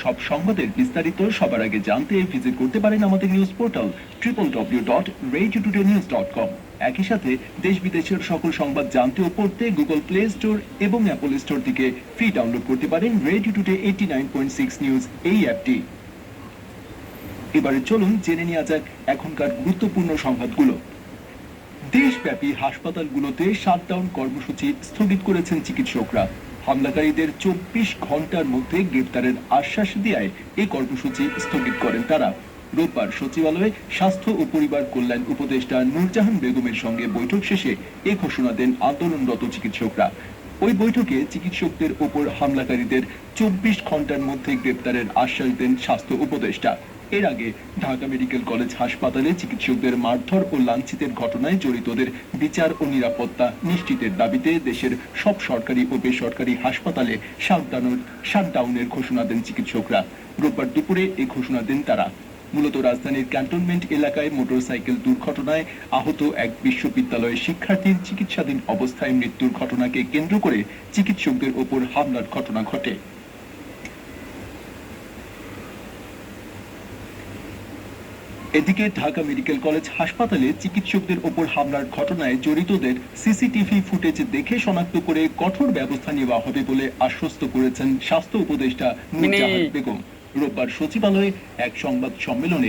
সব সংবাদের বিস্তারিত সবার আগে জানতে ভিজিট করতে পারেন আমাদের নিউজ পোর্টাল www.radiotoday.news.com। একই সাথে দেশ বিদেশের সকল সংবাদ জানতে ও পড়তে গুগল প্লে স্টোর এবং অ্যাপল স্টোর থেকে ফ্রি ডাউনলোড করতে পারেন রেডিও টুডে 89.6 নিউজ এই অ্যাপটি। এবারে চলুন জেনে নেওয়া যাক এখনকার গুরুত্বপূর্ণ সংবাদগুলো। দেশব্যাপী হাসপাতালগুলোতে শাটডাউন কর্মসূচি স্থগিত করেছেন চিকিৎসকরা। হামলাকারীদের 24 ঘন্টার মধ্যে গ্রেপ্তারের আশ্বাস দেওয়ায় এই কর্মসূচি স্থগিত করেন তারা। রোববার সচিবালয়ে স্বাস্থ্য ও পরিবার কল্যাণ উপদেষ্টা নূরজাহান বেগমের সঙ্গে বৈঠক শেষে এ ঘোষণা দেন আন্দোলনরত চিকিৎসকরা। ওই বৈঠকে চিকিৎসকদের ওপর হামলাকারীদের 24 ঘন্টার মধ্যে গ্রেপ্তারের আশ্বাস দেন স্বাস্থ্য উপদেষ্টা। এর আগে ঢাকা মেডিকেল কলেজ হাসপাতালে চিকিৎসকদের মারধর ও লাঞ্ছিতের ঘটনায় জড়িতদের বিচার ও নিরাপত্তা নিশ্চিতের দাবিতে দেশের সব সরকারি ও বেসরকারি হাসপাতালে শাটডাউনের ঘোষণা দেন চিকিৎসকরা। রোববার দুপুরে এই ঘোষণা দেন তারা। মূলত রাজধানীর ক্যান্টনমেন্ট এলাকায় মোটরসাইকেল দুর্ঘটনায় আহত এক বিশ্ববিদ্যালয়ের শিক্ষার্থীর চিকিৎসাধীন অবস্থায় মৃত্যুর ঘটনাকে কেন্দ্র করে চিকিৎসকদের ওপর হামলার ঘটনা ঘটে। এদিকে ঢাকা মেডিকেল কলেজ হাসপাতালে চিকিৎসকদের ওপর হামলার ঘটনায় জড়িতদের সিসিটিভি ফুটেজ দেখে শনাক্ত করে কঠোর ব্যবস্থা নেওয়া হবে বলে আশ্বস্ত করেছেন স্বাস্থ্য উপদেষ্টা নূরজাহান বেগম। রোববার সচিবালয়ে এক সংবাদ সম্মেলনে